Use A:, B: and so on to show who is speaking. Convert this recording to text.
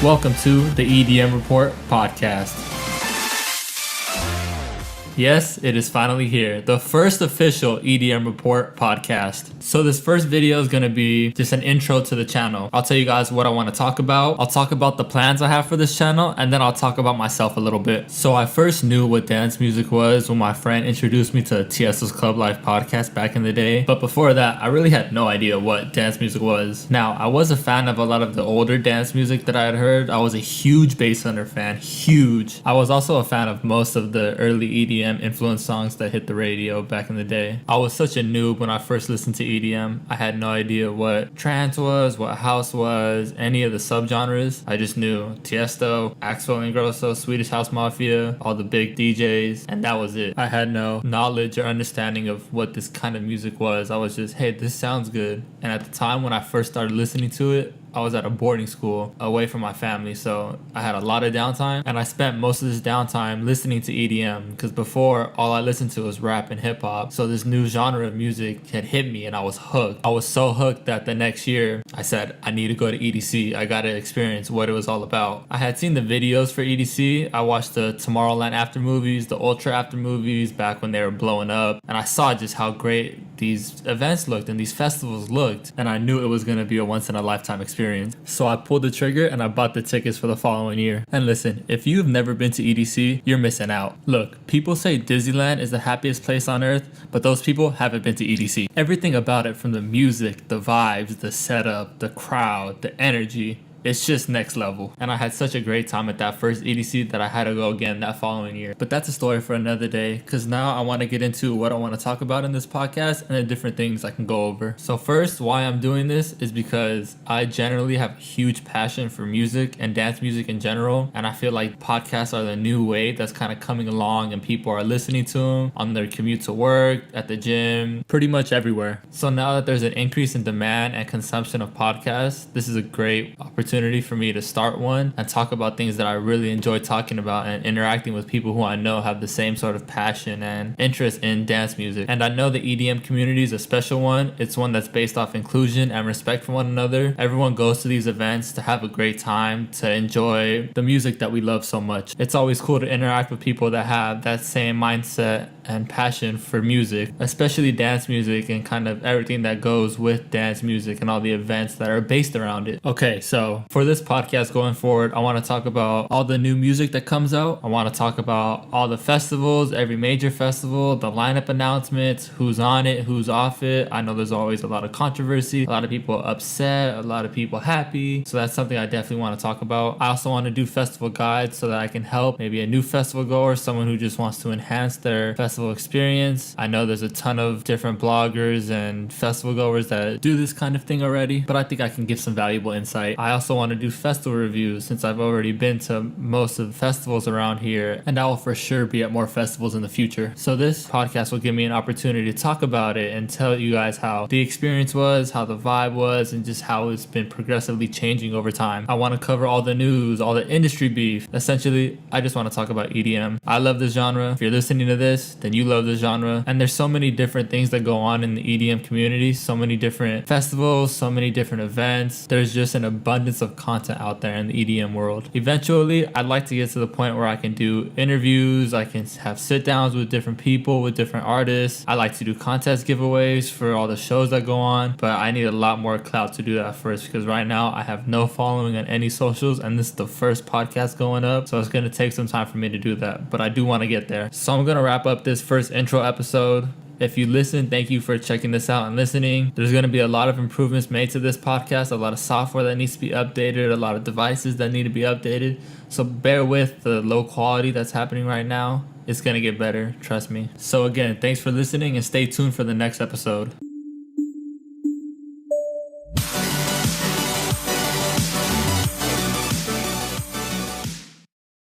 A: Welcome to the EDM Report Podcast. Yes, it is finally here, the first official EDM Report podcast. So this first video is going to be just an intro to the channel. I'll tell you guys what I want to talk about. I'll talk about the plans I have for this channel, and then I'll talk about myself a little bit. So I first knew what dance music was when my friend introduced me to Tiesto's Club Life podcast back in the day. But before that, I really had no idea what dance music was. Now, I was a fan of a lot of the older dance music that I had heard. I was a huge bass hunter fan, huge. I was also a fan of most of the early EDM influenced songs that hit the radio back in the day. I was such a noob when I first listened to EDM. I had no idea what trance was, what house was, any of the subgenres. I just knew Tiesto, Axel Ingrosso, Swedish House Mafia, all the big DJs, and that was it. I had no knowledge or understanding of what this kind of music was. I was just, hey, this sounds good. And at the time when I first started listening to it, I was at a boarding school away from my family, so I had a lot of downtime, and I spent most of this downtime listening to EDM, because before, all I listened to was rap and hip-hop, so this new genre of music had hit me, and I was hooked. I was so hooked that the next year, I said, I need to go to EDC. I gotta experience what it was all about. I had seen the videos for EDC. I watched the Tomorrowland after movies, the Ultra after movies, back when they were blowing up, and I saw just how great these events looked and these festivals looked, and I knew it was gonna be a once-in-a-lifetime experience. So I pulled the trigger and I bought the tickets for the following year. And listen, if you've never been to EDC, you're missing out. Look, people say Disneyland is the happiest place on earth, but those people haven't been to EDC. Everything about it, from the music, the vibes, the setup, the crowd, the energy, it's just next level. And I had such a great time at that first EDC that I had to go again that following year. But that's a story for another day, because now I want to get into what I want to talk about in this podcast and the different things I can go over. So first, why I'm doing this is because I generally have a huge passion for music and dance music in general. And I feel like podcasts are the new wave that's kind of coming along, and people are listening to them on their commute to work, at the gym, pretty much everywhere. So now that there's an increase in demand and consumption of podcasts, this is a great opportunity for me to start one and talk about things that I really enjoy talking about and interacting with people who I know have the same sort of passion and interest in dance music. And I know the EDM community is a special one. It's one that's based off inclusion and respect for one another. Everyone goes to these events to have a great time, to enjoy the music that we love so much. It's always cool to interact with people that have that same mindset and passion for music, especially dance music and kind of everything that goes with dance music and all the events that are based around it. Okay, so for this podcast going forward, I want to talk about all the new music that comes out. I want to talk about all the festivals, every major festival, the lineup announcements, who's on it, who's off it. I know there's always a lot of controversy, a lot of people upset, a lot of people happy. So that's something I definitely want to talk about. I also want to do festival guides so that I can help maybe a new festival goer, someone who just wants to enhance their festival experience. I know there's a ton of different bloggers and festival goers that do this kind of thing already, but I think I can give some valuable insight. I also want to do festival reviews, since I've already been to most of the festivals around here, and I will for sure be at more festivals in the future. So this podcast will give me an opportunity to talk about it and tell you guys how the experience was, how the vibe was, and just how it's been progressively changing over time. I want to cover all the news, all the industry beef. Essentially, I just want to talk about EDM. I love this genre. If you're listening to this, then you love this genre. And there's so many different things that go on in the EDM community, so many different festivals, so many different events. There's just an abundance of content out there in the EDM world. Eventually, I'd like to get to the point where I can do interviews, I can have sit downs with different people, with different artists. I like to do contest giveaways for all the shows that go on, but I need a lot more clout to do that first, because right now I have no following on any socials, and this is the first podcast going up, so it's going to take some time for me to do that, but I do want to get there. So I'm going to wrap up this first intro episode. If you listen, thank you for checking this out and listening. There's going to be a lot of improvements made to this podcast, a lot of software that needs to be updated, a lot of devices that need to be updated. So bear with the low quality that's happening right now. It's going to get better, trust me. So again, thanks for listening, and stay tuned for the next episode.